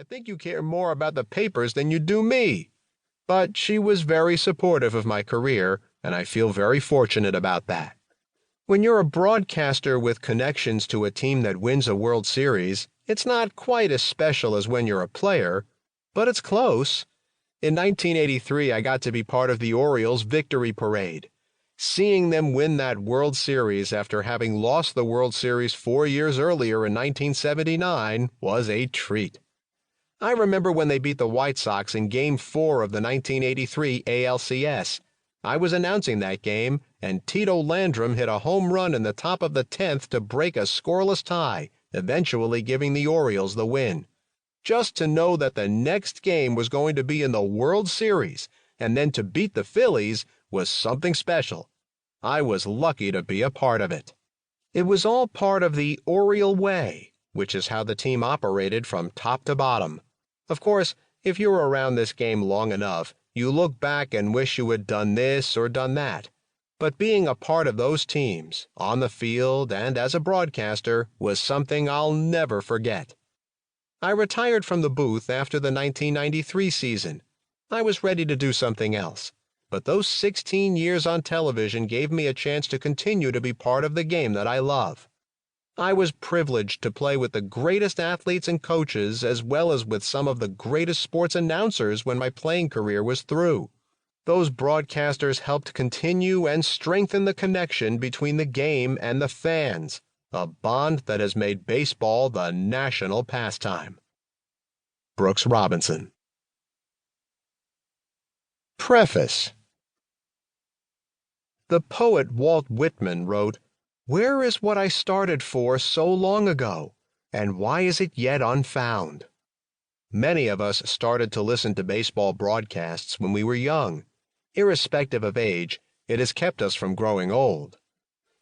I think you care more about the papers than you do me." But she was very supportive of my career, and I feel very fortunate about that. When you're a broadcaster with connections to a team that wins a World Series, it's not quite as special as when you're a player, but it's close. In 1983, I got to be part of the Orioles' victory parade. Seeing them win that World Series after having lost the World Series 4 years earlier in 1979 was a treat. I remember when they beat the White Sox in Game 4 of the 1983 ALCS. I was announcing that game, and Tito Landrum hit a home run in the top of the 10th to break a scoreless tie, eventually giving the Orioles the win. Just to know that the next game was going to be in the World Series, and then to beat the Phillies, was something special. I was lucky to be a part of it. It was all part of the Oriole way, which is how the team operated from top to bottom. Of course, if you were around this game long enough, you look back and wish you had done this or done that. But being a part of those teams, on the field and as a broadcaster, was something I'll never forget. I retired from the booth after the 1993 season. I was ready to do something else. But those 16 years on television gave me a chance to continue to be part of the game that I love. I was privileged to play with the greatest athletes and coaches as well as with some of the greatest sports announcers when my playing career was through. Those broadcasters helped continue and strengthen the connection between the game and the fans, a bond that has made baseball the national pastime. Brooks Robinson. Preface. The poet Walt Whitman wrote, "Where is what I started for so long ago, and why is it yet unfound?" Many of us started to listen to baseball broadcasts when we were young. Irrespective of age, it has kept us from growing old.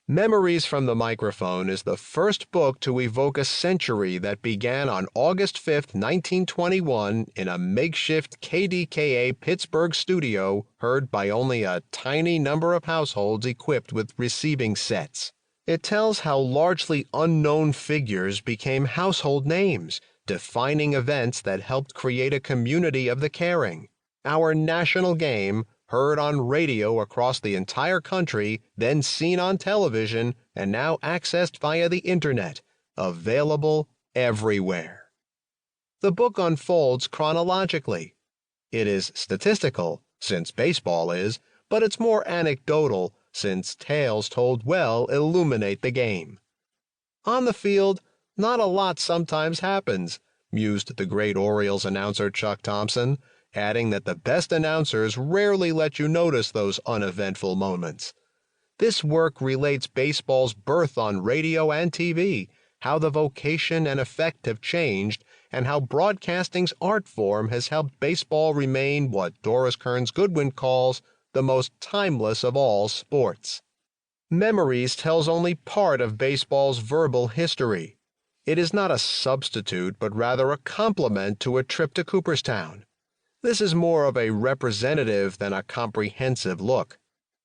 Memories from the Microphone is the first book to evoke a century that began on August 5, 1921, in a makeshift KDKA Pittsburgh studio heard by only a tiny number of households equipped with receiving sets. It tells how largely unknown figures became household names, defining events that helped create a community of the caring. Our national game, heard on radio across the entire country, then seen on television, and now accessed via the internet, available everywhere. The book unfolds chronologically. It is statistical, since baseball is, but it's more anecdotal, since tales told well illuminate the game. On the field, not a lot sometimes happens, mused the great Orioles announcer Chuck Thompson, adding that the best announcers rarely let you notice those uneventful moments. This work relates baseball's birth on radio and TV, how the vocation and effect have changed, and how broadcasting's art form has helped baseball remain what Doris Kearns Goodwin calls the most timeless of all sports. Memories tells only part of baseball's verbal history. It is not a substitute, but rather a complement to a trip to Cooperstown. This is more of a representative than a comprehensive look.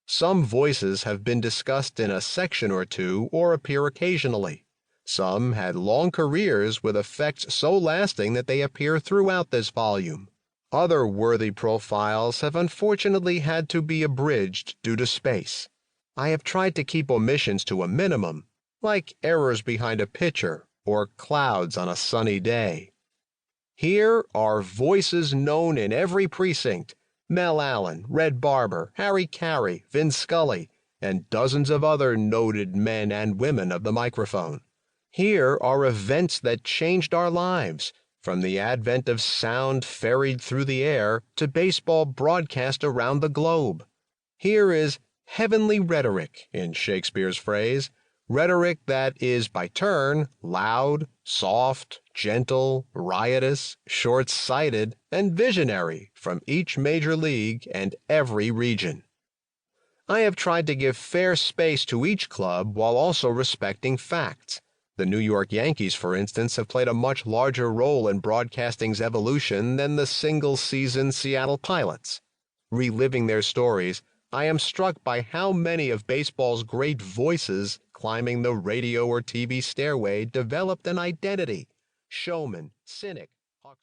Some voices have been discussed in a section or two or appear occasionally. Some had long careers with effects so lasting that they appear throughout this volume. Other worthy profiles have unfortunately had to be abridged due to space. I have tried to keep omissions to a minimum, like errors behind a picture or clouds on a sunny day. Here are voices known in every precinct: Mel Allen, Red Barber, Harry Caray, Vin Scully, and dozens of other noted men and women of the microphone. Here are events that changed our lives, from the advent of sound ferried through the air to baseball broadcast around the globe. Here is heavenly rhetoric, in Shakespeare's phrase, rhetoric that is by turn loud, soft, gentle, riotous, short-sighted, and visionary from each major league and every region. I have tried to give fair space to each club while also respecting facts. The New York Yankees, for instance, have played a much larger role in broadcasting's evolution than the single-season Seattle Pilots. Reliving their stories, I am struck by how many of baseball's great voices climbing the radio or TV stairway developed an identity: showman, cynic,